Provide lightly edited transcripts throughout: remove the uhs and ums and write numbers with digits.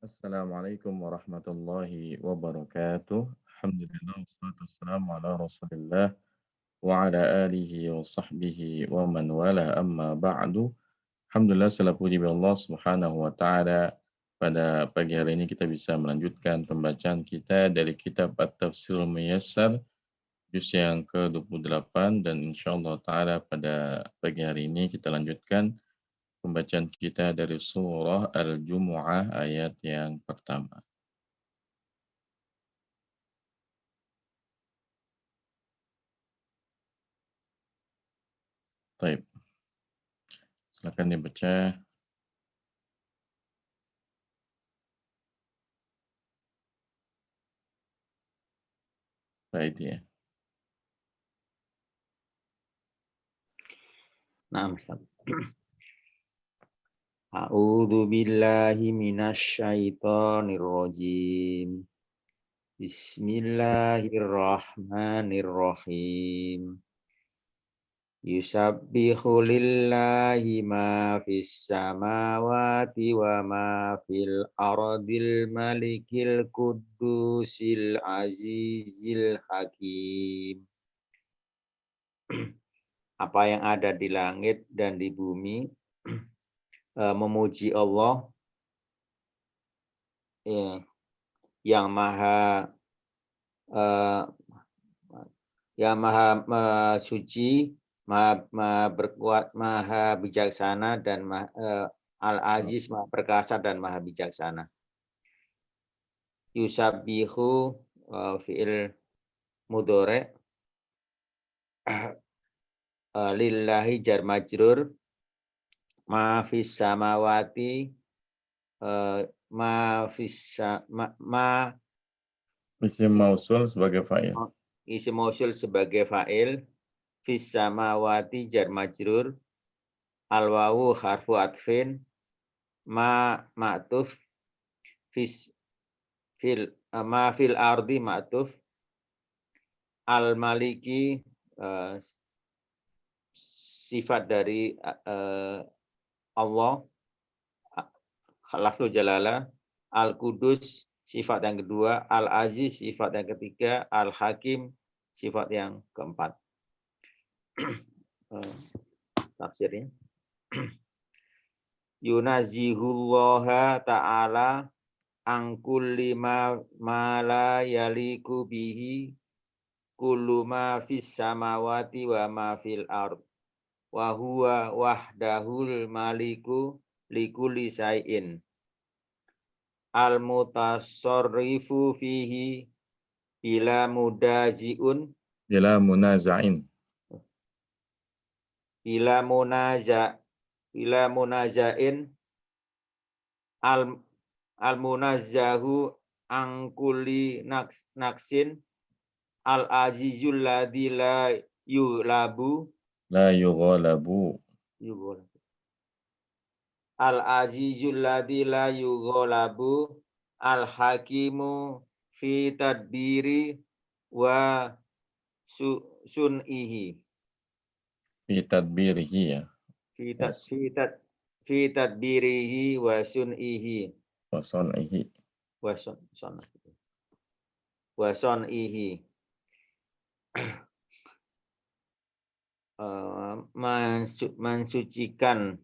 Assalamualaikum warahmatullahi wabarakatuh. Alhamdulillah wassalatu wassalamu ala Rasulillah wa ala alihi wa sahbihi wa man wala amma ba'du. Alhamdulillah segala puji bagi Allah Subhanahu wa taala. Pada pagi hari ini kita bisa melanjutkan pembacaan kita dari kitab At-Tafsirul Muyassar juz yang ke-28 dan insyaallah taala pada pagi hari ini kita lanjutkan pembacaan kita dari surah Al-Jumu'ah ayat yang pertama. Baik, silakan dibaca Pak Edi ya. Nah, Ustaz. A'udzu billahi minasyaitonir rajim. Bismillahirrahmanirrahim. Yusabbihu lillahi ma fis samawati wa ma fil ardil malikil quddusil azizil hakim. Apa yang ada di langit dan di bumi memuji Allah yang maha suci, maha berkuat, maha bijaksana dan Al-Aziz, maha perkasa dan maha bijaksana. Yusabbihu fi'il mudhari lillahi jar majrur ma fis samawati ma Isim mausul sebagai fa'il. isim mausul sebagai fa'il, fis samawati jar majrur, al wawu harfu atfin, ma'tuf, ma fil ardi ma'tuf, al maliki sifat dari Allah, lafzul jalalah, al kudus sifat yang kedua, al aziz sifat yang ketiga, al hakim sifat yang keempat. Tafsirnya. Yunazihullaha ta'ala an kulli ma la yaliku bihi kullu ma fis samawati wa ma fil ard wa huwa wahdahul maliku likulli syai'in al mutasarrifu fihi bila mudaziun Bila munaza'in. bila munazain al munazzahu an kulli naksin al azizul ladzi la yulabu La yughalabu. al azizul ladzi la yughalabu al hakimu fi tadbiri wa sun'ihi Fi tadbirihi ya. fi tadbirihi wa sun'ihi Wa son'ihi. wa sun'ihi mensucikan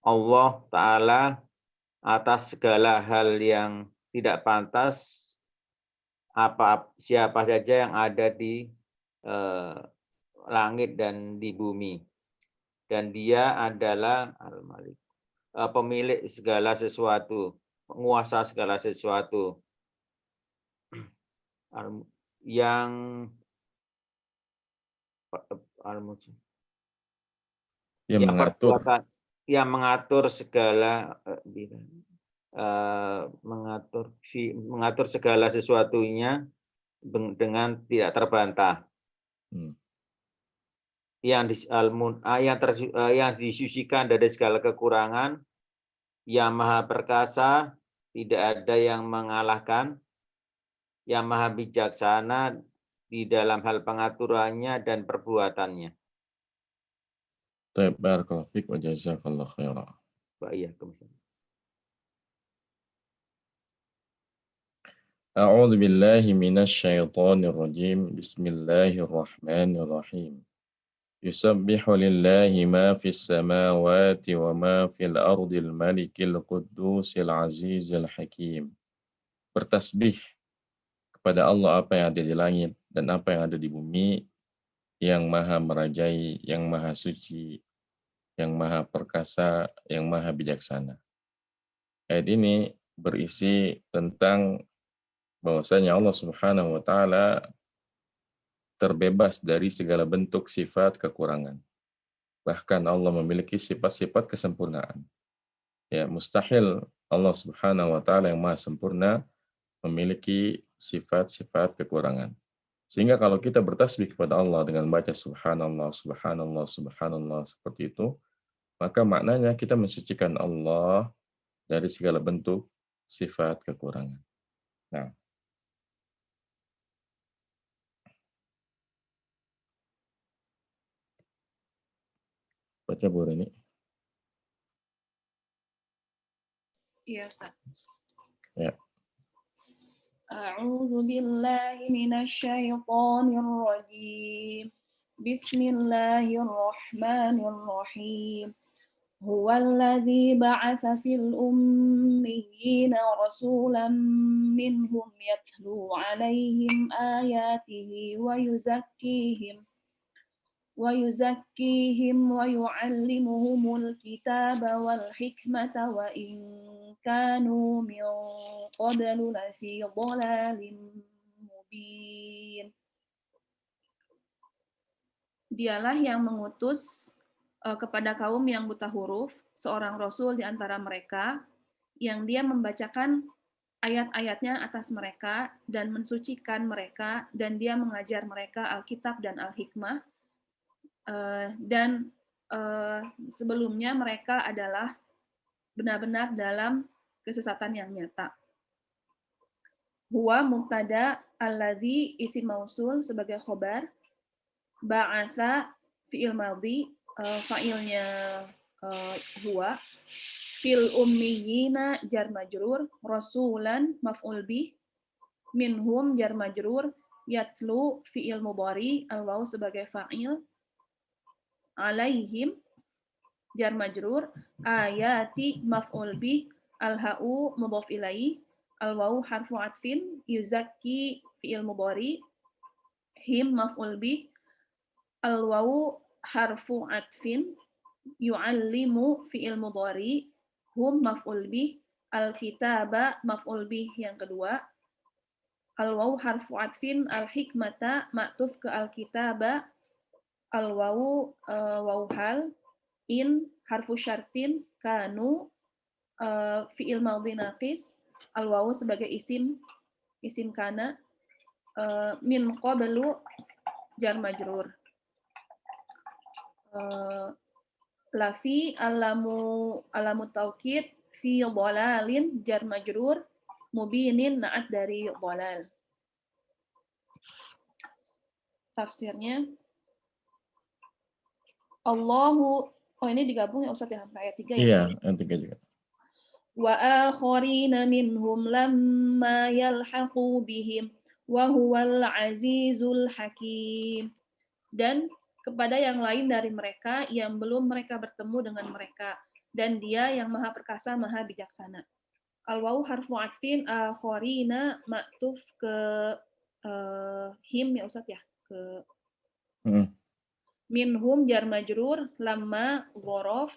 Allah Ta'ala atas segala hal yang tidak pantas, siapa saja yang ada di langit dan di bumi. Dan dia adalah Al-Malik, pemilik segala sesuatu, penguasa segala sesuatu, yang yang mengatur segala mengatur segala sesuatunya dengan tidak terbantah. Yang disucikan dari segala kekurangan, yang maha perkasa, tidak ada yang mengalahkan, yang maha bijaksana di dalam hal pengaturannya dan perbuatannya. Baik, barakallahu fiik wa jazakallahu khairan. Iya, A'udzu billahi minasy syaithanir rajim. Bismillahirrahmanirrahim. Yusabbihu lillahi ma fis samawati wa ma fil ardil malikil quddusil azizil hakim. Bertasbih kepada Allah apa yang ada di langit dan apa yang ada di bumi, yang maha merajai, yang maha suci, yang maha perkasa, yang maha bijaksana. Ayat ini berisi tentang bahwasanya Allah Subhanahu wa taala terbebas dari segala bentuk sifat kekurangan. Bahkan Allah memiliki sifat-sifat kesempurnaan. Ya, mustahil Allah Subhanahu wa taala yang maha sempurna memiliki sifat-sifat kekurangan. Sehingga kalau kita bertasbih kepada Allah dengan baca subhanallah, subhanallah, subhanallah seperti itu, maka maknanya kita mensucikan Allah dari segala bentuk sifat kekurangan. Nah, baca Bu Rini. Iya, Ustaz. Ya. A'udzu billahi minasyaitonir rajim. Bismillahirrahmanirrahim. Huwallazi ba'atsa fil ummiyina rasulan minhum yatlu 'alaihim ayatihi wa yuzakkihim ويعلمهم الكتاب والحكمة وإن كانوا من قبل لفي ضلال مبين. Dialah yang mengutus kepada kaum yang buta huruf seorang rasul di antara mereka yang dia membacakan ayat-ayatnya atas mereka dan mensucikan mereka, dan dia mengajar mereka Alkitab dan Al-Hikmah. Dan sebelumnya mereka adalah benar-benar dalam kesesatan yang nyata. Huwa mubtada, alladzi isim mausul sebagai khobar, ba'asa fi'il madhi, fa'ilnya huwa, fil ummiyina jar majrur, rasulan maf'ul bih, minhum jar majrur, yatlu fi'il mudhari, al-waw sebagai fa'il, alaihim jar majrur, ayati maf'ul bih, al-ha'u mudhaf ilaih, al-wawu harfu atfin, yuzakki fi'il mudhari, him maf'ul bih, al-wawu harfu atfin, yu'allimu fi'il mudhari, hum maf'ul bih, al-kitaba maf'ul bih yang kedua, al-wawu harfu atfin, al-hikmata ma'tuf ke al-kitaba, al-wawu wawu hal, in harfu syartin, kanu fi'il madhi naqis, al-wawu sebagai isim kana, min qablu jar majrur. Lafi alamu taukid, fi dhalalin jar majrur, mubinin na'at dari dhalal. Tafsirnya Allahu, ini digabung ya Ustaz ya, sampai ayat 3 ya? Iya, ayat 3 juga. Wa akharina minhum lamma yalhaqu bihim wa huwal azizul hakim. Dan kepada yang lain dari mereka yang belum mereka bertemu dengan mereka, dan dia yang maha perkasa, maha bijaksana. Al-wawu harfu atfin, akharina ma'tuf ke him ya Ustaz ya, ke minhum jar majrur, lamma dhorof,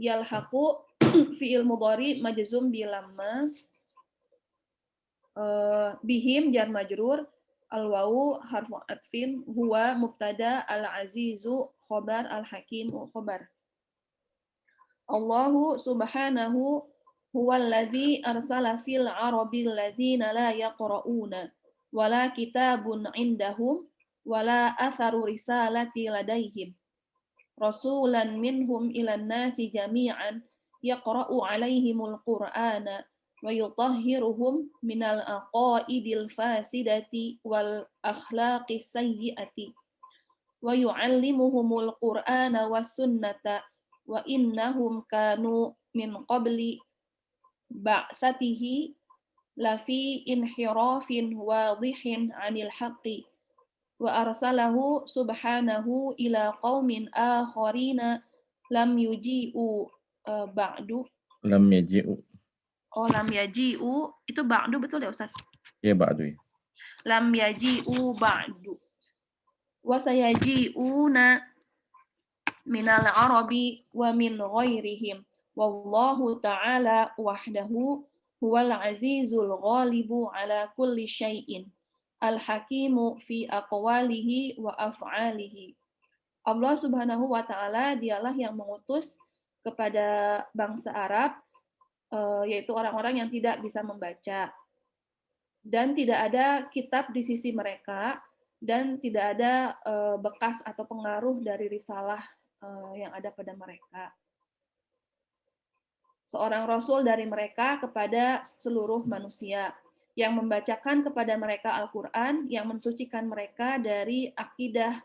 yalhaqu fi'il mudhari majzum bi lamma, bihim jar majrur, al-wawu harfu atfin, huwa mubtada, al-azizu khobar, al-hakimu khobar. Allahu subhanahu huwa alladhi arsala fil arabil ladzina la yaqra'una wala kitabun indahum wala atharu risalati ladaihim rasulan minhum ilan nasi jami'an yaqra'u alaihimul qur'ana wa yutahhiruhum minal aqaidil fasidati wal akhlaqis sayyiati wa yu'allimuhumul qur'ana was sunnata wa innahum kanu min qabli ba'tsatihi lafi inhirafin wadhihin 'anil haqqi wa arsalahu subhanahu ila qaumin akharina lam yuji'u ba'du. Lam yaji'u. Oh, lam yaji'u itu ba'du betul ya Ustaz? Ya ba'du ya. Lam yaji'u ba'du. Wa sayaji'una minal arabi wa min ghairihim. Wallahu ta'ala wahdahu huwal azizul ghalibu ala kulli syai'in. Al-hakimu fi aqwalihi wa af'alihi. Allah Subhanahu wa taala dialah yang mengutus kepada bangsa Arab, yaitu orang-orang yang tidak bisa membaca, dan tidak ada kitab di sisi mereka, dan tidak ada bekas atau pengaruh dari risalah yang ada pada mereka. Seorang rasul dari mereka kepada seluruh manusia, yang membacakan kepada mereka Al-Quran, yang mensucikan mereka dari akidah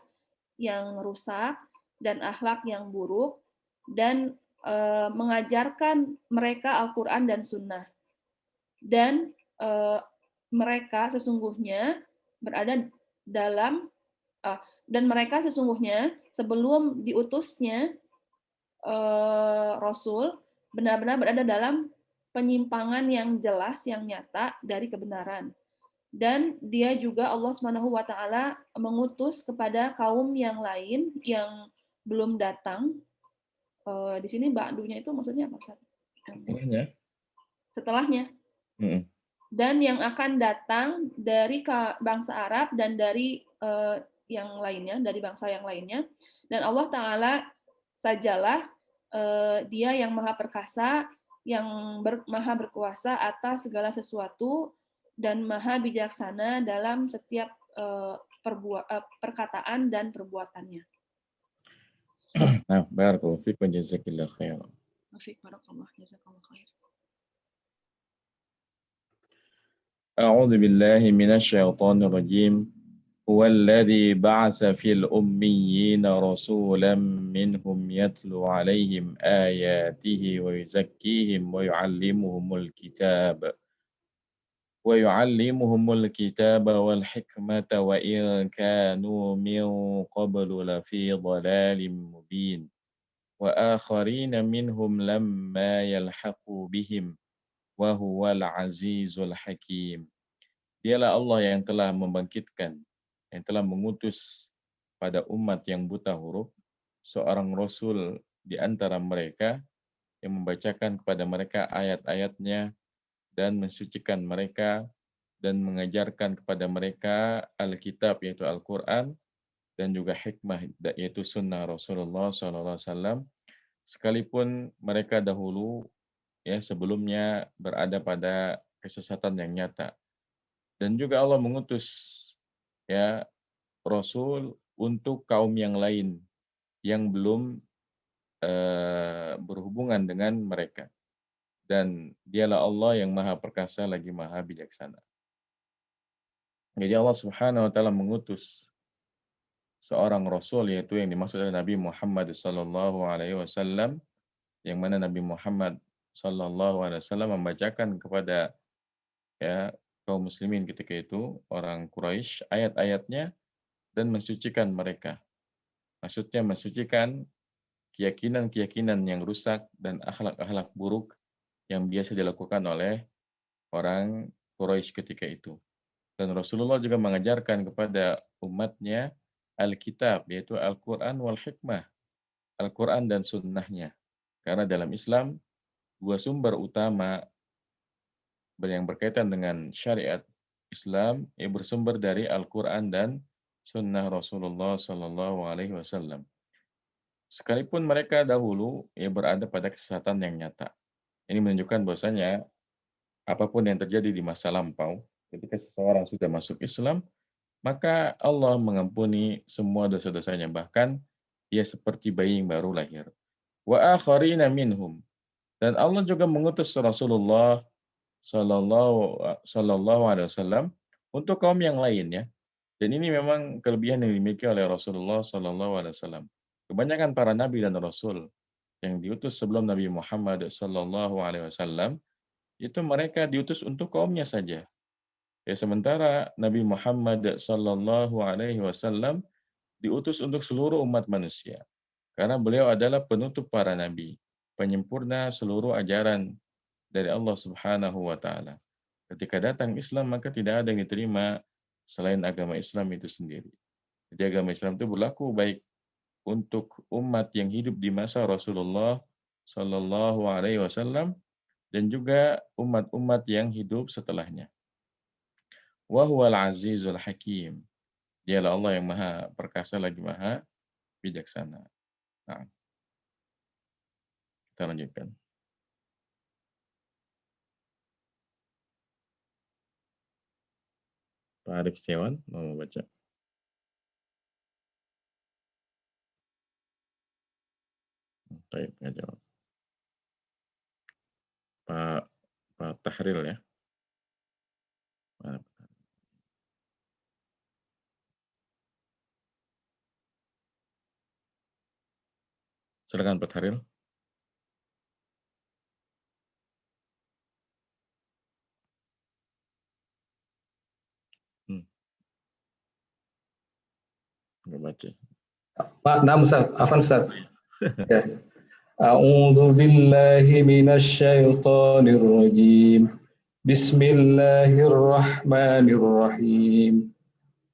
yang rusak dan akhlak yang buruk, dan mengajarkan mereka Al-Quran dan Sunnah. Dan mereka sesungguhnya berada dalam dan mereka sesungguhnya sebelum diutusnya Rasul benar-benar berada dalam penyimpangan yang jelas, yang nyata dari kebenaran. Dan dia juga Allah Subhanahu wa taala mengutus kepada kaum yang lain yang belum datang. Di sini ba'dunya itu maksudnya apa, Ustaz? Setelahnya. Dan yang akan datang dari bangsa Arab dan dari yang lainnya, dari bangsa yang lainnya. Dan Allah Ta'ala sajalah dia yang maha perkasa, yang maha berkuasa atas segala sesuatu, dan maha bijaksana dalam setiap perkataan dan perbuatannya. Nah, barakallahu fiik wa jazakillahu khairan. Barakallahu jazakallahu khair. أعوذ بالله من الشيطان الرجيم هو الذي بعث في الأميين رسولا منهم يتلو عليهم آياته ويزكيهم ويعلمهم الكتاب والحكمة وإن كانوا من قبل لفي ضلال مبين وآخرين منهم لما يلحقوا بهم وهو العزيز الحكيم. Dialah Allah yang telah membangkitkan, yang telah mengutus pada umat yang buta huruf seorang Rasul di antara mereka yang membacakan kepada mereka ayat-ayatnya dan mensucikan mereka dan mengajarkan kepada mereka Alkitab yaitu Al-Quran dan juga hikmah yaitu sunnah Rasulullah SAW, sekalipun mereka dahulu ya sebelumnya berada pada kesesatan yang nyata. Dan juga Allah mengutus ya Rasul untuk kaum yang lain yang belum berhubungan dengan mereka. Dan dialah Allah yang maha perkasa lagi maha bijaksana. Jadi Allah Subhanahu wa taala mengutus seorang rasul yaitu yang dimaksud adalah Nabi Muhammad sallallahu alaihi wasallam, yang mana Nabi Muhammad sallallahu alaihi wasallam membacakan kepada ya kaum muslimin ketika itu orang Quraisy ayat-ayatnya dan mensucikan mereka. Maksudnya mensucikan keyakinan-keyakinan yang rusak dan akhlak-akhlak buruk yang biasa dilakukan oleh orang Quraisy ketika itu. Dan Rasulullah juga mengajarkan kepada umatnya Alkitab, yaitu Al-Quran wal Hikmah, Al-Quran dan sunnahnya. Karena dalam Islam, dua sumber utama yang berkaitan dengan syariat Islam yang bersumber dari Al-Quran dan sunnah Rasulullah Sallallahu Alaihi Wasallam. Sekalipun mereka dahulu berada pada kesesatan yang nyata. Ini menunjukkan bahwasanya apapun yang terjadi di masa lampau, ketika seseorang sudah masuk Islam, maka Allah mengampuni semua dosa-dosanya, bahkan dia seperti bayi yang baru lahir. Wa akharina minhum, dan Allah juga mengutus Rasulullah Sallallahu Alaihi Wasallam untuk kaum yang lainnya. Dan ini memang kelebihan yang dimiliki oleh Rasulullah Sallallahu Alaihi Wasallam. Kebanyakan para nabi dan rasul yang diutus sebelum Nabi Muhammad Sallallahu Alaihi Wasallam itu mereka diutus untuk kaumnya saja. Ya, sementara Nabi Muhammad Sallallahu Alaihi Wasallam diutus untuk seluruh umat manusia. Karena beliau adalah penutup para nabi, penyempurna seluruh ajaran dari Allah Subhanahu wa taala. Ketika datang Islam, maka tidak ada yang diterima selain agama Islam itu sendiri. Jadi agama Islam itu berlaku baik untuk umat yang hidup di masa Rasulullah Shallallahu Alaihi Wasallam dan juga umat-umat yang hidup setelahnya. Wa huwal azizul hakim. Dialah Allah yang maha perkasa lagi maha bijaksana. Nah, kita lanjutkan. Pak Arif Setiawan mau baca. Baik, nggak jawab. Pak Tahril ya. Silakan Pak Tahril. Nggak baca. Pak, nah Ustaz, afan Ustaz. Ya. A'udzu billahi minasyaitonir rajim. Bismillahirrahmanirrahim.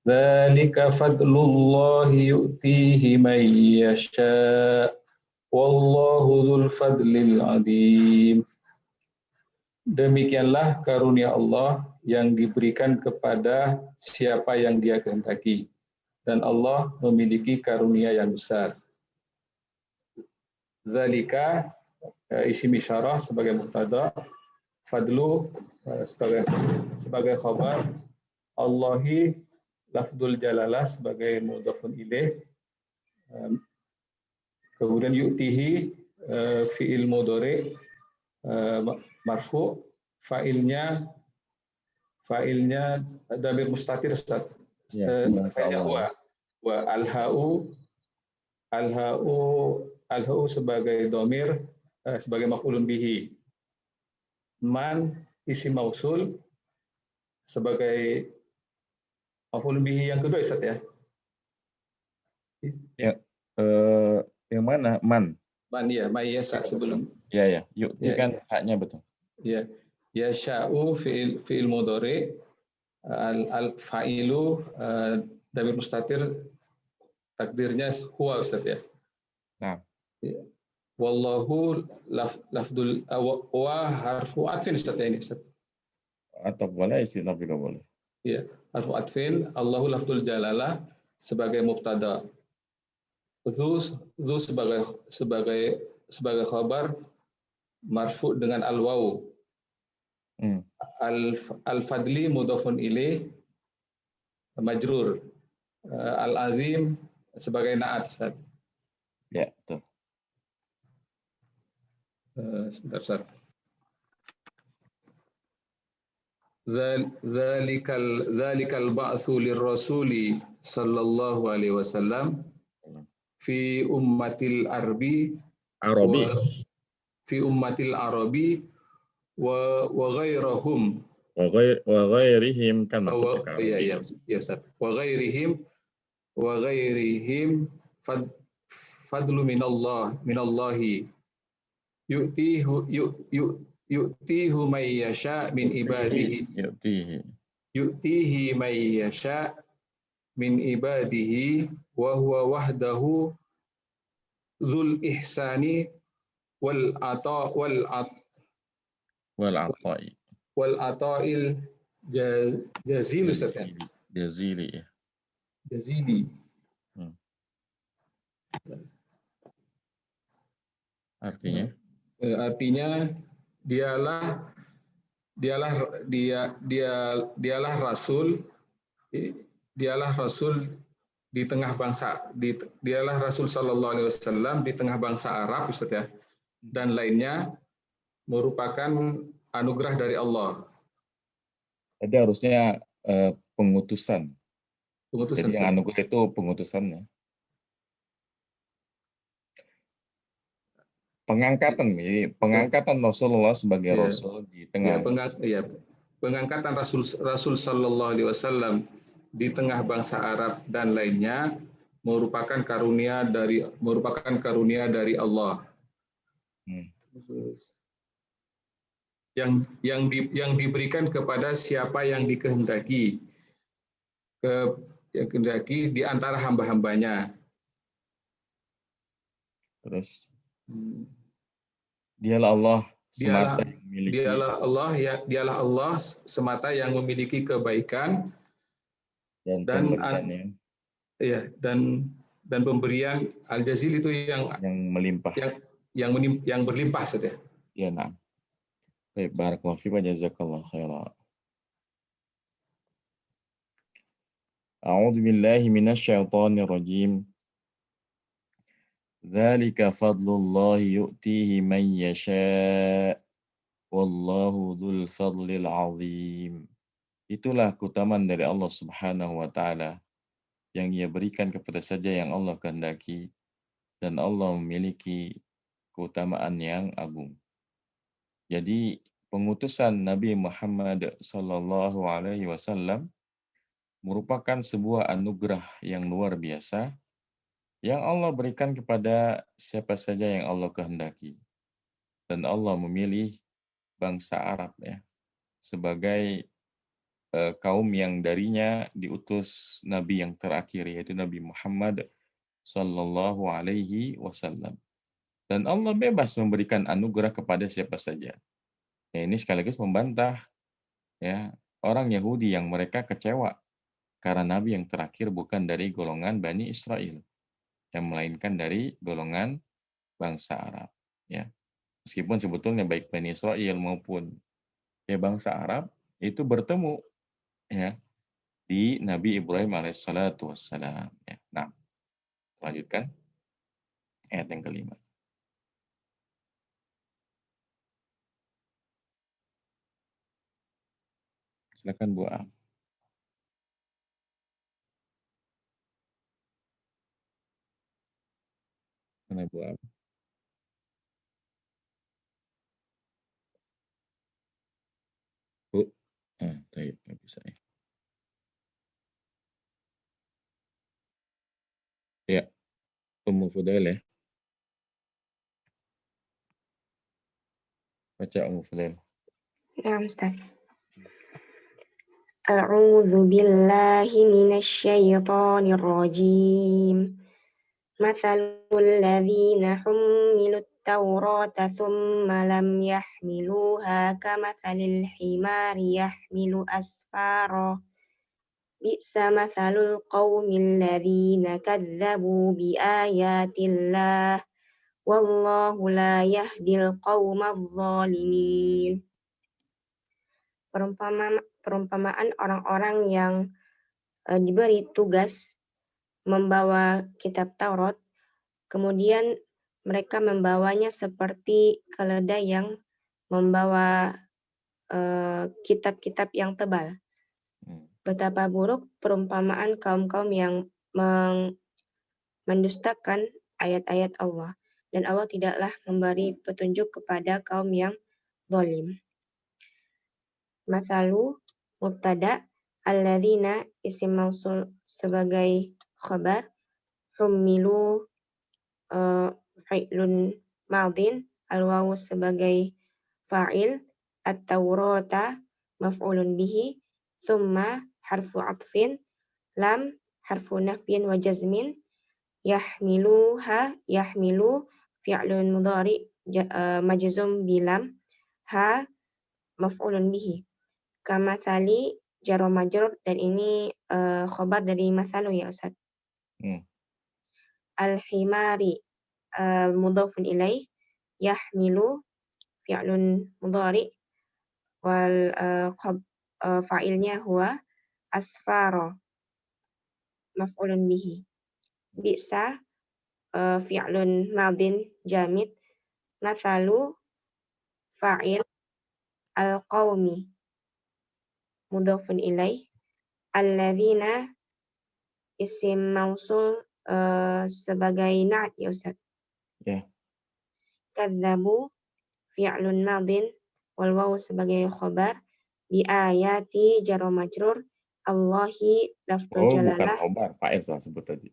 Dzalika fadlullahi yu'tihi man yasha. Wallahu dzul fadlil 'adzim. Demikianlah karunia Allah yang diberikan kepada siapa yang Dia kehendaki. Dan Allah memiliki karunia yang besar. Zalika isim isyarah sebagai mubtada, fadlu sebagai khabar, Allahi lafdul jalalah sebagai mudhafun ilaih, kemudian yu'tihi fi'il mudhari marfu, fa'ilnya dhamir mustatir Ustaz. Ya, wa alha'u sebagai domir sebagai maf'ulun bihi, man isim mausul sebagai maf'ulun bihi yang kedua Ustaz ya. Yang mana? Man ya, mayasa sebelum. Ya. Yuk, kan haknya betul. Ya. Ya sya'u fi'il mudhari, al-fa'ilu dhamir mustatir takdirnya huwa Ustaz ya. Nah. Ya. Wallahu lafdul wa harfu atfin Ustaz ini Ustaz. Atau boleh istilah juga boleh. Ya, harfu atfin, Allahu lafdul jalalah sebagai mubtada. Zu sebagai khabar marfu dengan al-waw. Al-fadli mudhafun ilaih majrur. Al-azim sebagai na'at Ustaz. Ya, betul. Sebentar Ustaz. Zalikal ba'tsu lirrasuli sallallahu alaihi wasallam fi ummatil arabi wa ghairahum wa ghairihim kan maksudnya. Ya Ustaz. Wa ghairihim fadlu minallahi yu'tihi may yasha min ibadihi yu'tihi may yasha min ibadihi wa huwa wahdahu dzul ihsani wal ata'il jazil Ustaz ya. Jazili. Artinya dialah rasul di tengah bangsa, dialah Rasul sallallahu alaihi wasallam di tengah bangsa Arab Ustaz ya, dan lainnya merupakan anugerah dari Allah. Jadi harusnya pengutusan. Jadi yang anugerah itu pengutusannya. pengangkatan pengangkatan Rasulullah sebagai Ya, Rasul di tengah. Pengangkatan Rasul Sallallahu Alaihi Wasallam di tengah bangsa Arab dan lainnya merupakan karunia dari Allah. Yang diberikan kepada siapa yang dikehendaki di antara hamba-hambanya. Terus dialah Allah semata Dialah, yang memiliki. dialah Allah semata yang memiliki kebaikan dan pemberian al-jazil itu yang melimpah. Yang berlimpah saja. Ya, nah. Baik, barakallahu fiik wa jazakallahu khairan. A'udzu billahi minasyaitonir rajim. Dzalika fadlullahi yu'tihi man yasha' wallahu dzul fadlil 'azim. Itulah keutamaan dari Allah Subhanahu wa taala yang Ia berikan kepada saja yang Allah kehendaki, dan Allah memiliki keutamaan yang agung. Jadi pengutusan Nabi Muhammad sallallahu alaihi wasallam merupakan sebuah anugerah yang luar biasa yang Allah berikan kepada siapa saja yang Allah kehendaki. Dan Allah memilih bangsa Arab ya sebagai kaum yang darinya diutus Nabi yang terakhir, yaitu Nabi Muhammad sallallahu alaihi wasallam. Dan Allah bebas memberikan anugerah kepada siapa saja. Ya, ini sekaligus membantah ya orang Yahudi yang mereka kecewa karena Nabi yang terakhir bukan dari golongan Bani Israel, yang melainkan dari golongan bangsa Arab. Ya, meskipun sebetulnya baik Bani Israel maupun bangsa Arab itu bertemu ya di Nabi Ibrahim alaihissalatu wassalam. Ya. Nah, lanjutkan ayat yang kelima. Silakan Bu Am. Mana Bu Am? Bu? Baik, nggak bisa ya. Ya, Ummu Fudail ya. Baca Ummu Fudail. Ya, Ustaz. A'udzu billahi minasyaitonir rajim. Mathalul ladzina hummilut Taurata thumma lam yahmiluha kamathalil himari yahmilu asfara. Bi'sa mathalul qaumil ladzina kadzdzabu biayatillah. Wallahu la yahdil qaumadz zalimin. Perumpamaan orang-orang yang diberi tugas membawa kitab Taurat, kemudian mereka membawanya seperti keledai yang membawa kitab-kitab yang tebal. Betapa buruk perumpamaan kaum-kaum yang mendustakan ayat-ayat Allah, dan Allah tidaklah memberi petunjuk kepada kaum yang zalim. Masalu mubtada, alladzina isim mausul sebagai khabar, hummilu fi'lun madin, al-wawu sebagai fa'il, at-taurata maf'ulun bihi, thumma harfu atfin, lam harfu nafyin wa jazmin, yahmilu fi'lun mudhari majzum bilam, ha maf'ulun bihi. Kamathali jar wa majrur, dan ini khobar dari masalu ya Ustaz. Al-himari mudhafun ilaih, yahmilu fi'lun mudhari, wal fa'ilnya huwa asfara maf'ulun bihi. Bi'sa fi'lun madin jamid, mathalu fa'il al-qaumi mudhafun ilaih, alladzina isim mausul sebagai na'at ya Ustaz. Ya. kadzabu fi'lun madin wal wawu sebagai khobar bi ayati jar wa majrur Allahi lafzul Oh, bukan jalalah. khobar, fa'il saya sebut tadi.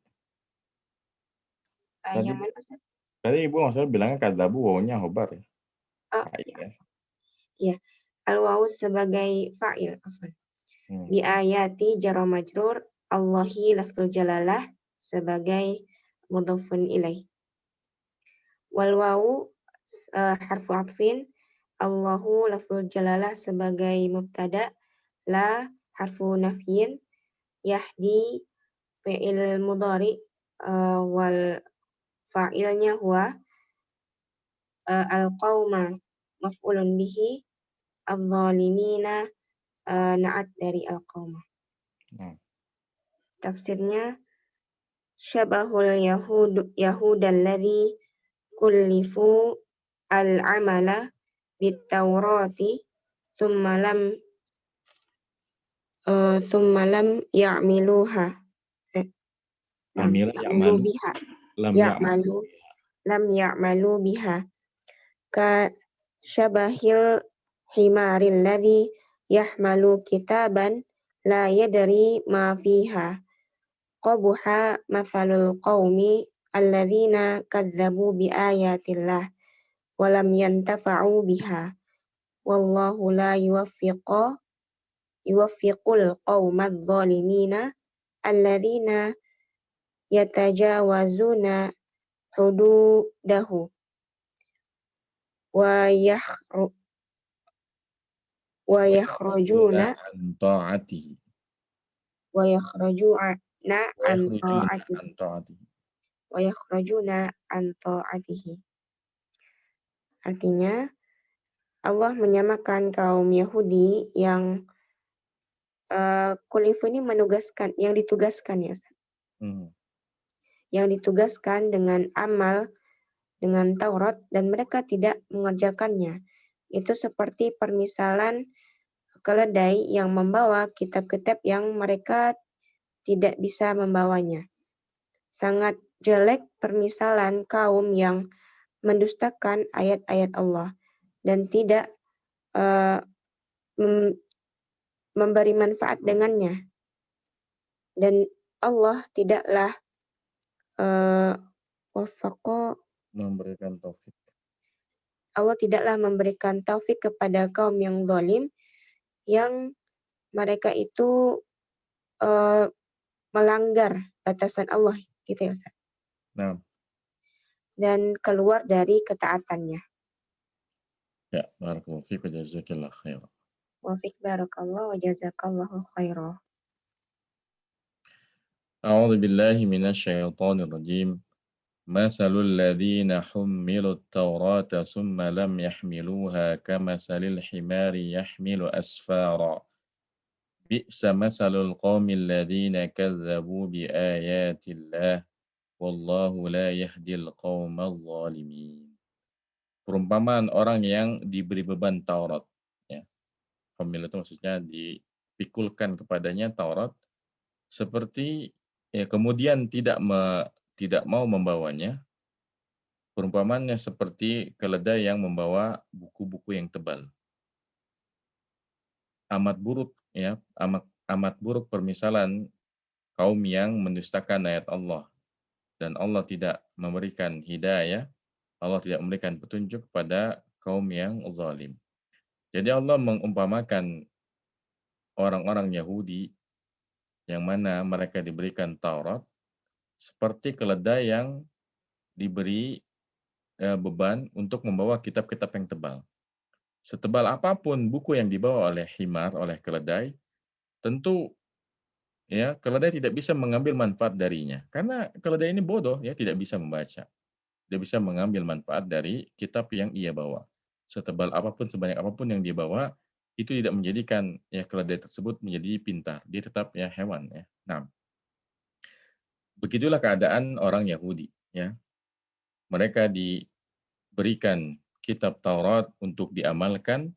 Yang Tadi mana Ustaz? tadi Ibu maksudnya bilangnya kadzabu wawunya khobar ya. Oh, Fa'il ya. iya. Al wawu sebagai fa'il, afwan. Bi ayati jar wa majrur Allahi lafzul jalalah sebagai mudhafun ilaih. Wal wawu harfu atfin Allahu lafzul jalalah sebagai mubtada, la harfu nafyin, yahdi fi'il mudhari wal fa'ilnya huwa al-qauma maf'ulun bihi, adh-dhalimina na'at dari al-qauma. Tafsirnya syabahul yahud alladhi kullifu al-amala bit-taurati thumma lam ya'miluha. Ya'malu biha. Lam ya'malu biha. Ka syabahil himaril ladzi yahmalu kitaban la yadri ma fiha. Qabuha mathalul qaumi alladzina kadzabu bi ayatillah wa lam yantafa'u biha. Wallahu la yuwaffiqul qaumadz zalimina alladzina yatajawazuna hududahu wa yakhrujuna an ta'atihi. wa yakhrujuna an ta'atihi. Artinya Allah menyamakan kaum Yahudi yang kulifu ini yang ditugaskan ya Ustaz. Yang ditugaskan dengan amal dengan Taurat dan mereka tidak mengerjakannya. Itu seperti permisalan keledai yang membawa kitab-kitab yang mereka tidak bisa membawanya. Sangat jelek permisalan kaum yang mendustakan ayat-ayat Allah dan tidak memberi manfaat dengannya. Dan Allah tidaklah memberikan taufik. Allah tidaklah memberikan taufik kepada kaum yang zalim yang mereka itu melanggar batasan Allah gitu ya Ustaz. Nah. Dan keluar dari ketaatannya. Ya, barakallahu fiik wa jazakillahu khairan. Wa fiik barakallahu wa jazakallahu khairan. A'udzu billahi minasyaitonir rajim. Masalul ladzina hummilut Taurata summa lam yahmiluha kamasalil himari yahmilu asfara. Bi'sa masalul qaumil ladzina kadzdzabu biayatillah wallahu la yahdil qaumadz zalimin. Perumpamaan orang yang diberi beban Taurat ya. Humil itu maksudnya dipikulkan kepadanya Taurat seperti ya kemudian tidak mau membawanya. Perumpamaannya seperti keledai yang membawa buku-buku yang tebal. Amat buruk ya, amat buruk permisalan kaum yang mendustakan ayat Allah dan Allah tidak memberikan hidayah, Allah tidak memberikan petunjuk kepada kaum yang zalim. Jadi Allah mengumpamakan orang-orang Yahudi yang mana mereka diberikan Taurat seperti keledai yang diberi beban untuk membawa kitab-kitab yang tebal. Setebal apapun buku yang dibawa oleh himar, oleh keledai, tentu ya keledai tidak bisa mengambil manfaat darinya. Karena keledai ini bodoh, ya tidak bisa membaca. Dia bisa mengambil manfaat dari kitab yang ia bawa. Setebal apapun, sebanyak apapun yang dia bawa, itu tidak menjadikan ya keledai tersebut menjadi pintar. Dia tetap ya hewan ya. Nah, begitulah keadaan orang Yahudi ya. Mereka diberikan kitab Taurat untuk diamalkan,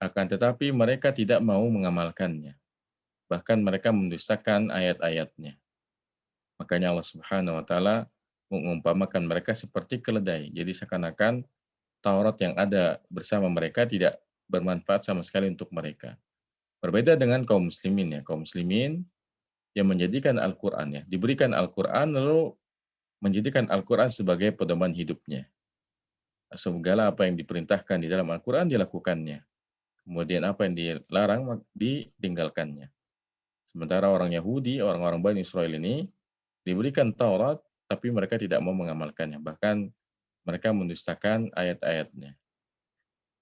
akan tetapi mereka tidak mau mengamalkannya. Bahkan mereka mendustakan ayat-ayatnya. Makanya Allah Subhanahu wa taala mengumpamakan mereka seperti keledai. Jadi seakan-akan Taurat yang ada bersama mereka tidak bermanfaat sama sekali untuk mereka. Berbeda dengan kaum muslimin ya, kaum muslimin yang menjadikan Al-Qur'an ya, diberikan Al-Qur'an lalu menjadikan Al-Qur'an sebagai pedoman hidupnya. Segala apa yang diperintahkan di dalam Al-Qur'an dilakukannya. Kemudian apa yang dilarang ditinggalkannya. Sementara orang Yahudi, orang-orang Bani Israel ini diberikan Taurat tapi mereka tidak mau mengamalkannya. Bahkan mereka mendustakan ayat-ayatnya.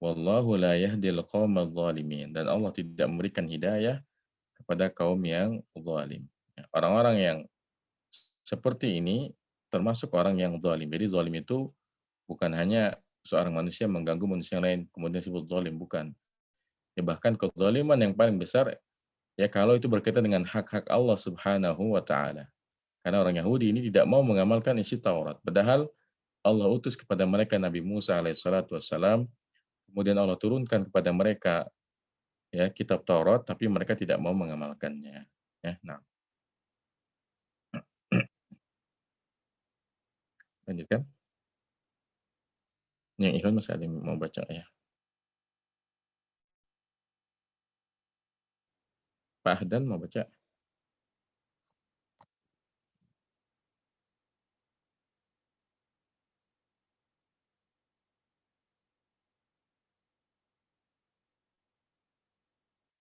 Wallahu la yahdil qaumadh dhalimin, dan Allah tidak memberikan hidayah kepada kaum yang zalim. Orang-orang yang seperti ini termasuk orang yang zalim. Jadi zalim itu bukan hanya seorang manusia mengganggu manusia yang lain kemudian disebut zalim, bukan. Ya, bahkan kezaliman yang paling besar ya kalau itu berkaitan dengan hak-hak Allah Subhanahu wa taala. Karena orang Yahudi ini tidak mau mengamalkan isi Taurat. Padahal Allah utus kepada mereka Nabi Musa alaihissalatu wassalam, kemudian Allah turunkan kepada mereka ya kitab Taurat, tapi mereka tidak mau mengamalkannya. Ya, nah, lanjutkan. Yang Ikhwan masih ada yang mau baca ya. Pak Ahdan mau baca.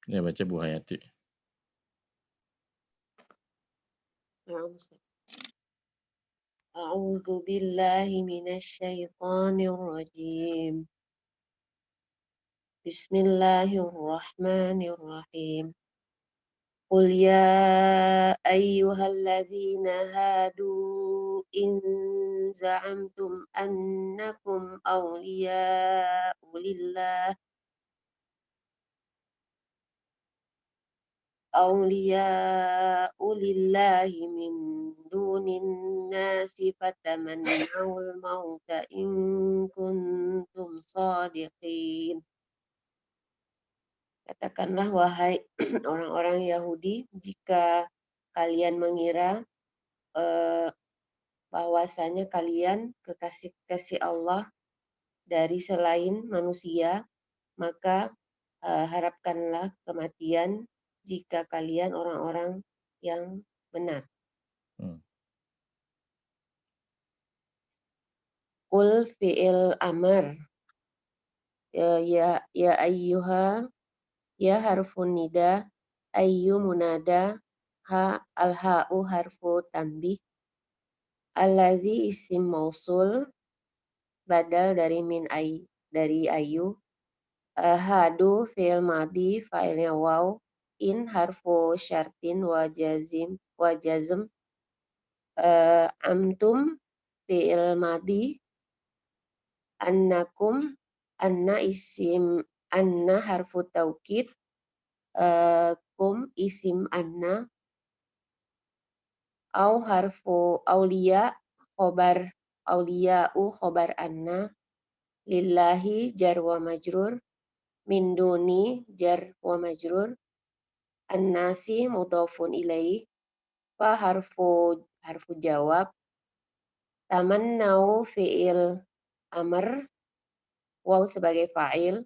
Ya, baca Bu Hayati. أعوذ بالله من الشيطان الرجيم بسم الله الرحمن الرحيم قل يا أيها الذين هادوا إن زعمتم أنكم أولياء لله من دون الناس فتمنوا الموت إن كنتم صادقين. Katakanlah wahai orang-orang Yahudi, jika kalian mengira bahwasanya kalian kekasih-kekasih Allah dari selain manusia, maka harapkanlah kematian jika kalian orang-orang yang benar. Qul fi'il amr ya ayyuha ya harfun nida ayyu munada ha al-ha'u harfu tanbih alladzi isim mausul badal dari dari ayu hadu fi'il madi fa'ilnya waw in harfu syartin wa jazm amtum fi'il madi annakum anna isim anna harfu taukid kum isim anna au harfu aulia khobar auliya'u khobar anna lillahi jar wa majrur min duni jar wa majrur annasi mudhafun ilaih fa harfu jawab tamannau fi'il amr waw sebagai fa'il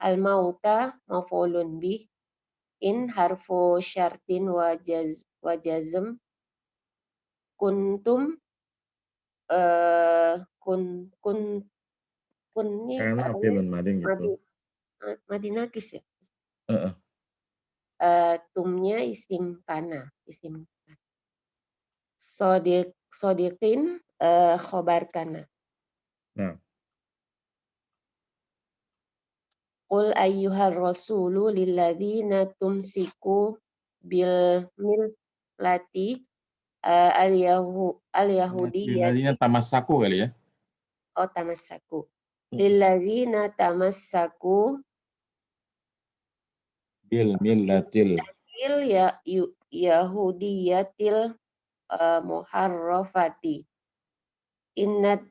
al mauta maf'ulun bih in harfu syartin wa jazm kuntum kunnya Karena apilun mading gitu. madi nakis ya. Tumnya isim kana, isim sodiqin khobar kana. Nah. Qul ayyuhar rasulu lilladzina tumsiku bil millati al-yahudi Lilladzina tamassaku kali ya. Oh, tamassaku. Lilladzina tamassaku bil millatil yahudiyatil muharrafati. Innad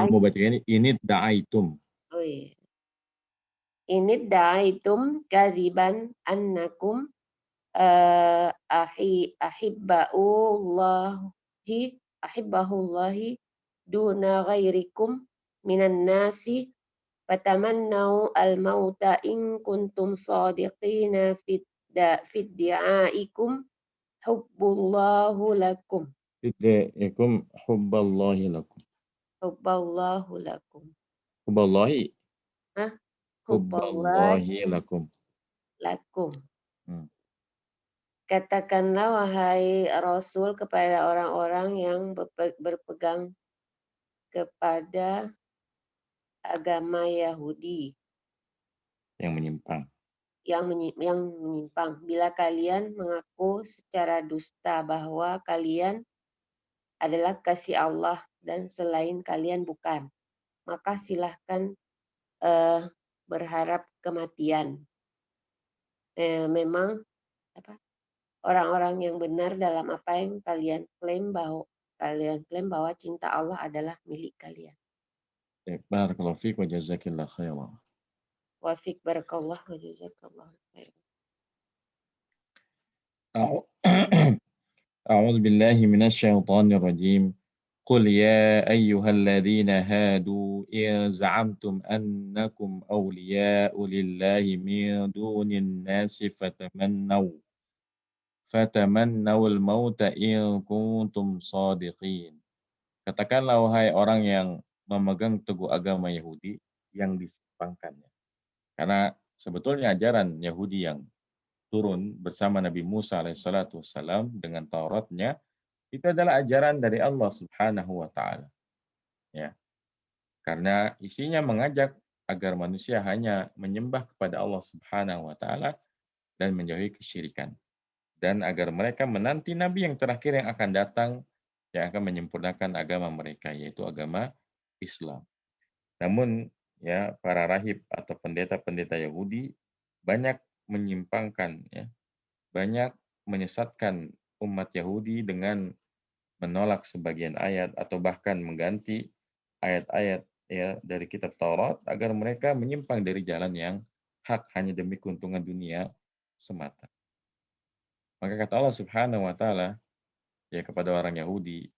mau baca ini da'aitum. Oh iya. Innad da'aitum kadziban annakum ahibbahullahi duna ghairikum minan nasi fatamannau al-mauta in kuntum shadiqina fid di'aikum hubballahu lakum. Fidaikum hubballahi lakum. Hubballahu lakum. Hubballahi. Hah? Hubballahi lakum. Lakum. Hmm. Katakanlah wahai Rasul kepada orang-orang yang berpegang kepada agama Yahudi Yang menyimpang. yang menyimpang. Bila kalian mengaku secara dusta bahwa kalian adalah kasih Allah dan selain kalian bukan, maka silahkan berharap kematian. Memang orang-orang yang benar dalam apa yang kalian klaim bahwa cinta Allah adalah milik kalian. Barakallahu fiik wa jazakillahu khairan. Wa fiik barakallah wa jazakallahu khairan. أعوذ بالله من الشيطان الرجيم. قل يا أيها الذين هادوا إن زعمتم أنكم أولياء لله من دون الناس فتمنوا الموت إن كنتم صادقين. Katakanlah wahai orang yang memegang teguh agama Yahudi yang disimpangkannya. Karena sebetulnya ajaran Yahudi yang turun bersama Nabi Musa alaihissalam dengan Tauratnya itu adalah ajaran dari Allah Subhanahu wa taala. Ya. Karena isinya mengajak agar manusia hanya menyembah kepada Allah Subhanahu wa taala dan menjauhi kesyirikan. Dan agar mereka menanti nabi yang terakhir yang akan datang yang akan menyempurnakan agama mereka, yaitu agama Islam. Namun ya para rahib atau pendeta-pendeta Yahudi banyak menyimpangkan, ya, banyak menyesatkan umat Yahudi dengan menolak sebagian ayat atau bahkan mengganti ayat-ayat ya dari kitab Taurat agar mereka menyimpang dari jalan yang hak hanya demi keuntungan dunia semata. Maka kata Allah Subhanahu wa taala ya kepada orang Yahudi,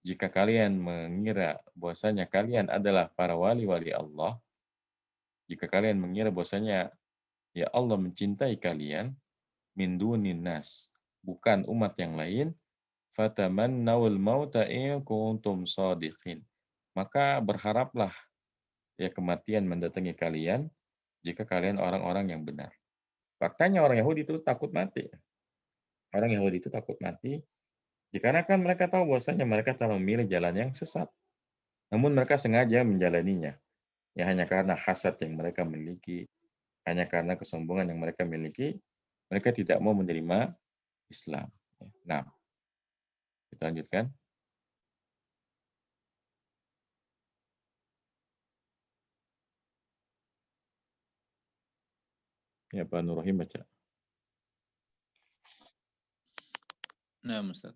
jika kalian mengira bahwasanya kalian adalah para wali-wali Allah, jika kalian mengira bahwasanya ya Allah mencintai kalian, min dunin nas, bukan umat yang lain, fatamannawul mauta in kuntum shadiqin. Maka berharaplah ya kematian mendatangi kalian jika kalian orang-orang yang benar. Faktanya orang Yahudi itu takut mati. Orang Yahudi itu takut mati dikarenakan mereka tahu bahwasanya mereka telah memilih jalan yang sesat. Namun mereka sengaja menjalaninya. Ya hanya karena hasad yang mereka miliki, hanya karena kesombongan yang mereka miliki, mereka tidak mau menerima Islam. Nah, kita lanjutkan. Ya, Pak Nur Rahim baca. Nah, Ustaz.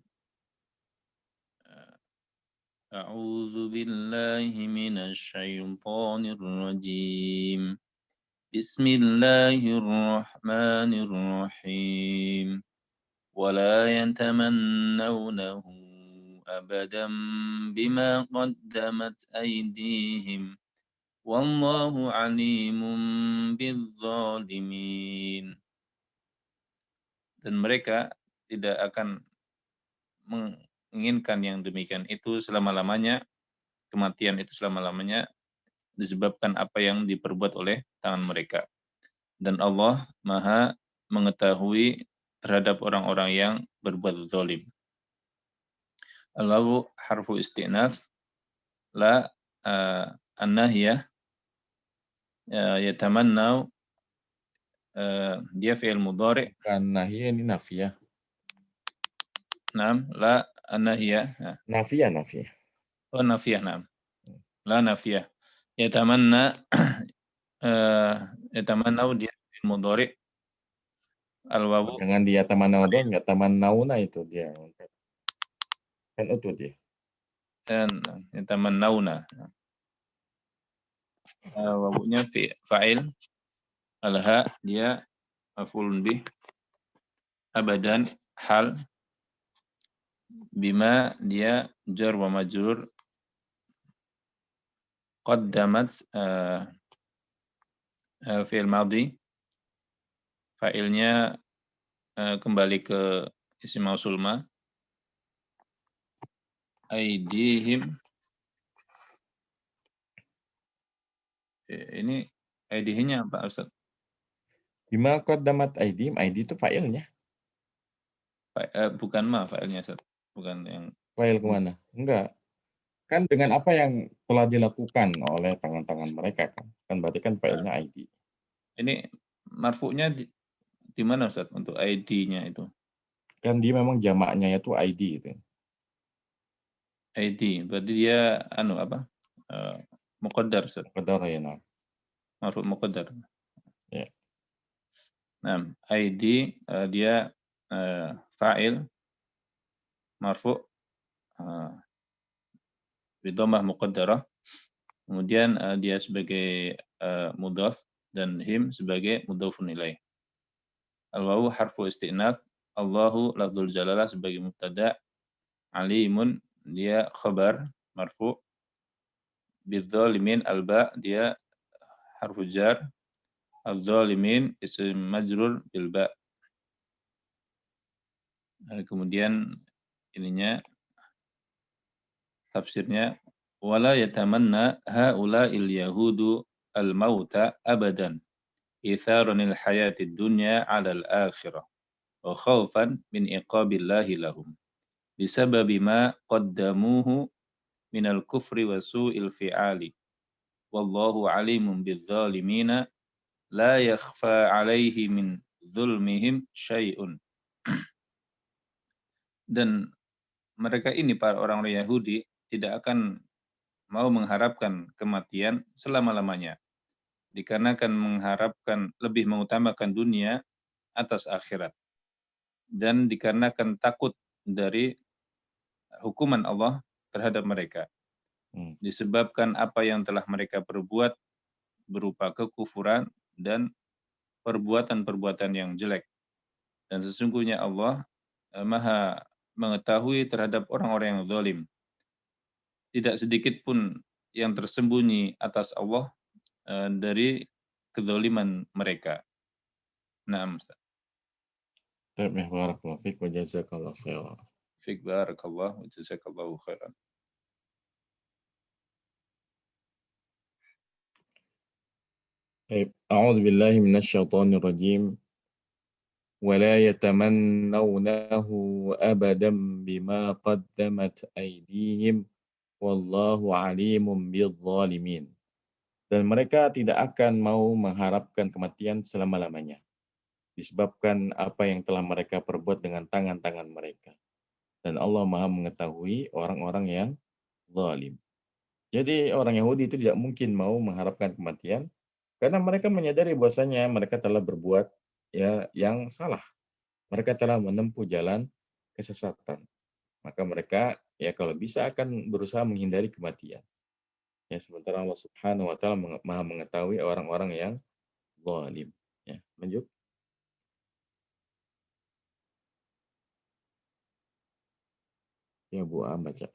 A'udzu billahi minasy syaithanir rajim. Bismillahirrahmanirrahim. Wala yatamannawnahu abadan bima qaddamat aydihim. Wallahu alimun bizzalimin. Dan mereka tidak akan menginginkan yang demikian itu selama-lamanya, kematian itu selama-lamanya disebabkan apa yang diperbuat oleh tangan mereka. Dan Allah Maha mengetahui terhadap orang-orang yang berbuat zalim. Al-wawu harfu istinaf, la an-nahiyah, yatamannau, dia fi'il mudhari'. An-nahiyah ini nafiyah. Naam, la an-nahiyah. Nafiyah. Oh, nafiyah, naam. La nafiyah. Yatamanna, yatamannau dia fi'il mudhari'. Al-wawu. Dengan dia tamannau dong, enggak tamannauna itu dia. Kan itu dia. Dan yatamannauna. Wawunya fa'il. Al-ha dia maf'ulun bih. Abadan hal. Bima dia jar wa majrur qaddamat fi'il madhi, fa'ilnya kembali ke isim mausul ma, aidihim. Ini aidihnya apa Ustaz? Bima qaddamat aidim, aidi itu fa'ilnya. Bukan ma fa'ilnya Ustaz. Bukan yang Fa'il kemana? Enggak. Kan dengan apa yang telah dilakukan oleh tangan-tangan mereka kan. Kan berarti kan fa'ilnya aidi. ini marfu'nya di mana Ustaz untuk ID-nya itu? Kan dia memang jamaknya itu ID itu. ID, berarti dia muqaddar Ustaz. Muqaddar ya, nah. Marfu' muqaddar. Ya. Nah, ID dia fa'il marfu' bidhammah muqaddarah. Kemudian dia sebagai mudhaf dan him sebagai mudhafun ilaih. Al-wawu harfu istinaf, Allahu lafdzul jalalah sebagai mubtada, alimun dia khabar marfu, bidzalimin alba dia harfu jar, az-zalimin isim majrur bil ba. Kemudian ininya tafsirnya wala yatamanna haula'il yahudu al-mauta abadan itharanil hayatid dunya 'alal akhirah wa khaufan min iqabillahi lahum bisababi ma qaddamuhu minal kufri wa su'il fi'ali wallahu alimun bizzalimina la yakhfa 'alaihi min zulmihim syai'un. Dan mereka ini para orang-orang Yahudi tidak akan mau mengharapkan kematian selama-lamanya dikarenakan mengharapkan lebih mengutamakan dunia atas akhirat dan dikarenakan takut dari hukuman Allah terhadap mereka disebabkan apa yang telah mereka perbuat berupa kekufuran dan perbuatan-perbuatan yang jelek. Dan sesungguhnya Allah Maha mengetahui terhadap orang-orang yang zalim. Tidak sedikit pun yang tersembunyi atas Allah dari kezaliman mereka. Naam. Barakallahu fiik wa jazakallahu khairan. Fiik barakallah wa jazakallahu khairan. A'udzu billahi minasyaitonir rajim. Wala yatamannawnahu abadan bima qaddamat aydihim wallahu alimun bizzalimin. Dan mereka tidak akan mau mengharapkan kematian selama-lamanya disebabkan apa yang telah mereka perbuat dengan tangan-tangan mereka. Dan Allah Maha mengetahui orang-orang yang zalim. Jadi orang Yahudi itu tidak mungkin mau mengharapkan kematian karena mereka menyadari bahwasanya mereka telah berbuat yang salah. Mereka telah menempuh jalan kesesatan. Maka mereka kalau bisa akan berusaha menghindari kematian. Sementara Allah Subhanahu wa taala Maha mengetahui orang-orang yang zalim. Lanjut. Ya Bu Am baca.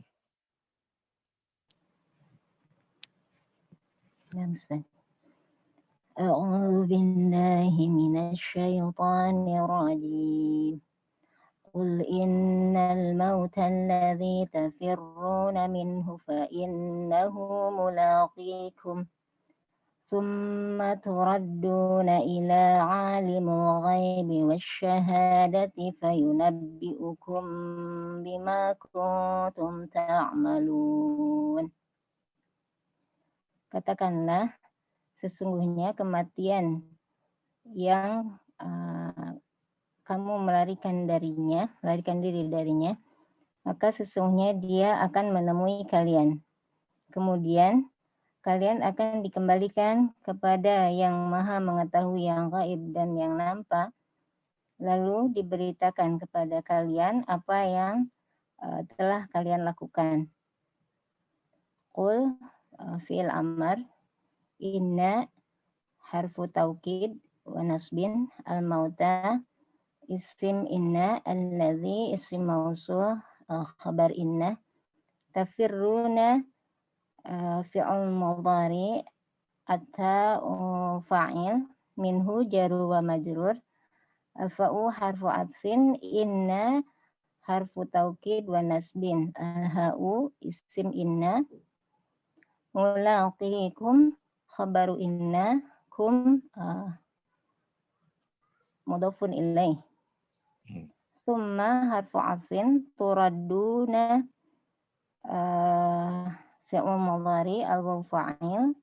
أعوذ بالله من الشيطان الرجيم قل إن الموت الذي تفرون منه فإنه ملاقيكم ثم تردون إلى عالم الغيب والشهادة فينبئكم بما كنتم تعملون. Katakanlah, sesungguhnya kematian yang kamu melarikan diri darinya, maka sesungguhnya dia akan menemui kalian. Kemudian kalian akan dikembalikan kepada yang Maha mengetahui yang gaib dan yang nampak, lalu diberitakan kepada kalian apa yang telah kalian lakukan. Qul fi'il amar, inna harfu taukid wa nasbin, al-mauta isim inna, alladhi isim mausul khabar inna, tafirruna fi'il mudhari fa'il minhu jaru wa majrur. Al-fa'u harfu atfin, inna harfu taukid wa nasbin. Al-ha'u isim inna. Mulaqikum khabaru inna. Kum mudhafun ilaih. Summa harfu atfin turadduna fi'il mudhari al-waw fa'il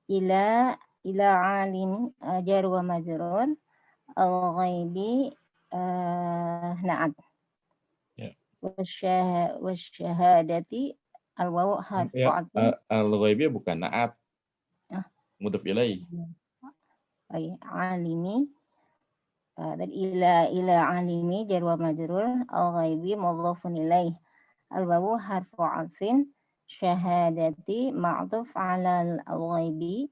ila alim jar wa majrur al-ghaibi na'at Ya. wasyahadati al-waw harfu Ya, atfin al-ghaibi bukan na'at. Mudhaf ilaih. alimi dan ila alimi jar wa majrur al-ghaibi mudhafun ilaih. Al-wawu harfu atfin syahadati ma'tuf ala al-ghaibi.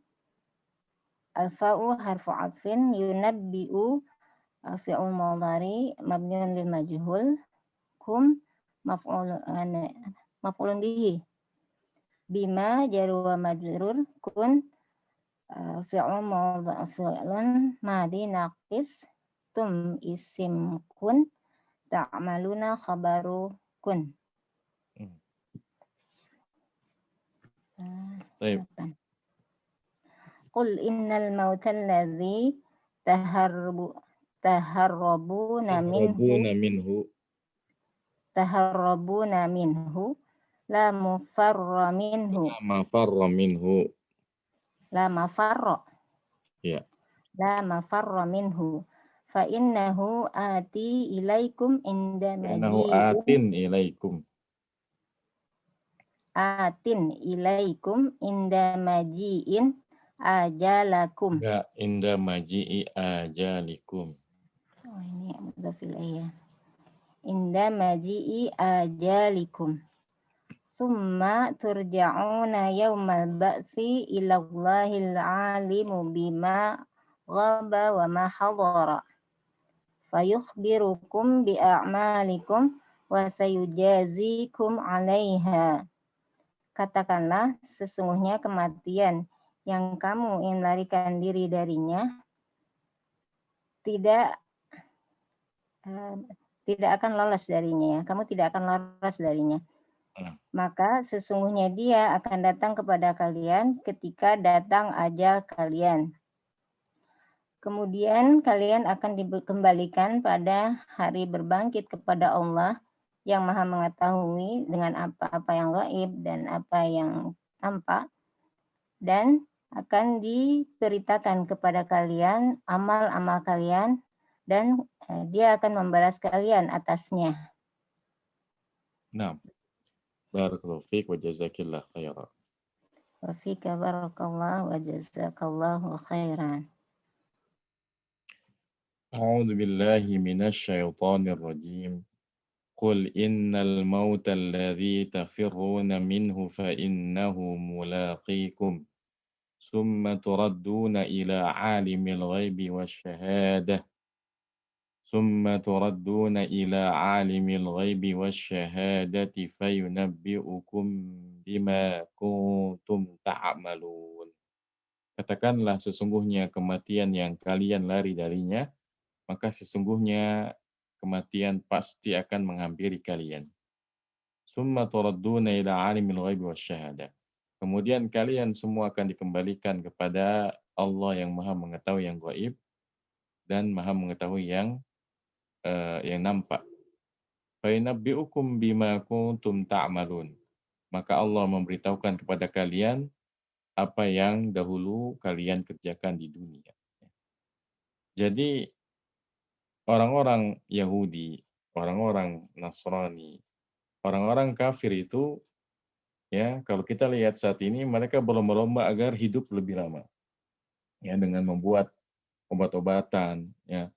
Al-fa'u harfu atfin yunabbi'u fi'il mudhari mabniun lil majhul. Kum maf'ulun bihi. Bima jar wa majrur. Kun fi'lun madhi naqis. Tum isim kun. Ta'maluna khabaru kun. Baik. Qul innal mauta alladhi taharrabuna minhu la mufarra minhu. La mafarra. Ya. La mafarra minhu. Fa innahu ati ilaikum inda Innahu maji'in. Atin ilaikum inda maji'in ajalakum. Enggak, inda maji'i ajalikum. Oh, ini mudhaf ilaih ya. Inda maji'i ajalikum. Summa turja'una yawmal ba'si ilallahil alimu bima ghaba wa ma hadara. Fayukhbirukum bi'a'malikum wa sayujazikum 'alaiha. Katakanlah sesungguhnya kematian yang kamu ingin larikan diri darinya tidak akan lolos darinya. Kamu tidak akan lolos darinya. Maka sesungguhnya dia akan datang kepada kalian ketika datang ajal kalian. Kemudian kalian akan dikembalikan pada hari berbangkit kepada Allah yang Maha mengetahui dengan apa-apa yang gaib dan apa yang tampak, dan akan diberitakan kepada kalian amal-amal kalian, dan dia akan membalas kalian atasnya. Nah, barakallahu fiik wa jazakillah khairan. Wa fika barakallah wa jazakallahu khairan. A'udzu billahi minasy syaithanir rajim. Qul innal mauta alladzi tafirruna minhu fa innahu mulaqikum. Summa turadduna ila 'alimil ghaibi wasyahadah. Summa turadduna ila 'alimil ghaibi wasyahadati fayunabbi'ukum bima kuntum ta'malun. Katakanlah sesungguhnya kematian yang kalian lari darinya, maka sesungguhnya kematian pasti akan menghampiri kalian. Summa turadduna ila 'alimil ghaibi wasyahadah. Kemudian kalian semua akan dikembalikan kepada Allah yang Maha mengetahui yang gaib dan Maha mengetahui yang nampak. Fa yunabbi'ukum bima kuntum ta'malun. Maka Allah memberitahukan kepada kalian apa yang dahulu kalian kerjakan di dunia. Jadi orang-orang Yahudi, orang-orang Nasrani, orang-orang kafir itu, ya, kalau kita lihat saat ini mereka berlomba-lomba agar hidup lebih lama. Ya, dengan membuat obat-obatan, ya,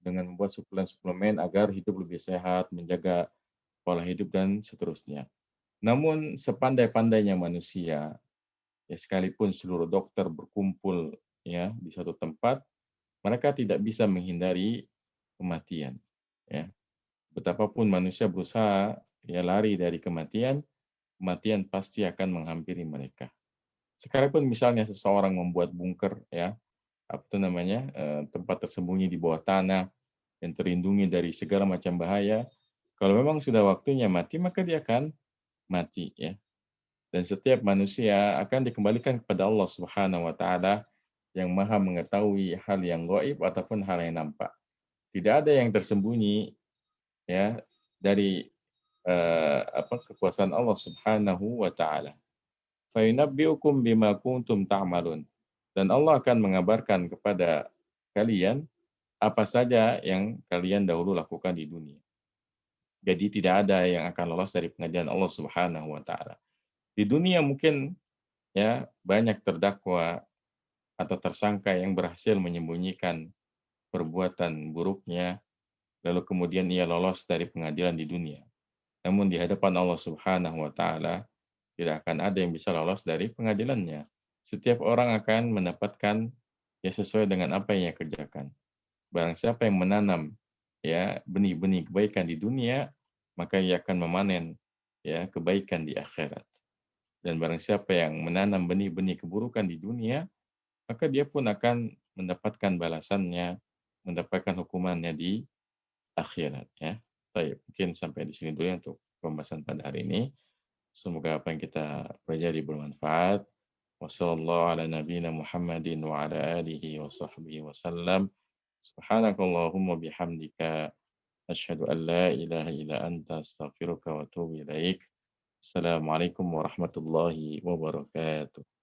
dengan membuat suplemen-suplemen agar hidup lebih sehat, menjaga pola hidup dan seterusnya. Namun sepandai-pandainya manusia, ya, sekalipun seluruh dokter berkumpul, ya, di satu tempat, mereka tidak bisa menghindari kematian. Ya. Betapapun manusia berusaha, ya, lari dari kematian, kematian pasti akan menghampiri mereka. Sekalipun misalnya seseorang membuat bunker, ya, apa itu namanya, tempat tersembunyi di bawah tanah yang terlindungi dari segala macam bahaya, kalau memang sudah waktunya mati, maka dia akan mati, ya. Dan setiap manusia akan dikembalikan kepada Allah Subhanahu wa taala yang Maha mengetahui hal yang gaib ataupun hal yang nampak. Tidak ada yang tersembunyi, ya, dari kekuasaan Allah Subhanahu wa taala. Fa yunabbi'ukum bima kuntum ta'malun. Dan Allah akan mengabarkan kepada kalian apa saja yang kalian dahulu lakukan di dunia. Jadi tidak ada yang akan lolos dari pengadilan Allah Subhanahu wa taala. Di dunia mungkin, ya, banyak terdakwa atau tersangka yang berhasil menyembunyikan perbuatan buruknya, lalu kemudian ia lolos dari pengadilan di dunia. Namun di hadapan Allah Subhanahu wa taala tidak akan ada yang bisa lolos dari pengadilannya. Setiap orang akan mendapatkan, ya, sesuai dengan apa yang ia kerjakan. Barang siapa yang menanam, ya, benih-benih kebaikan di dunia, maka ia akan memanen, ya, kebaikan di akhirat. Dan barang siapa yang menanam benih-benih keburukan di dunia, maka dia pun akan mendapatkan balasannya, mendapatkan hukumannya di akhirat, ya. Baik, mungkin sampai di sini dulu ya untuk pembahasan pada hari ini. Semoga apa yang kita pelajari bermanfaat. Wassallallahu ala nabiyyina Muhammadin wa ala alihi wa sahbihi wasallam. Subhanakallahumma bihamdika asyhadu an la ilaha illa anta astaghfiruka wa atubu ilaik. Assalamualaikum warahmatullahi wabarakatuh.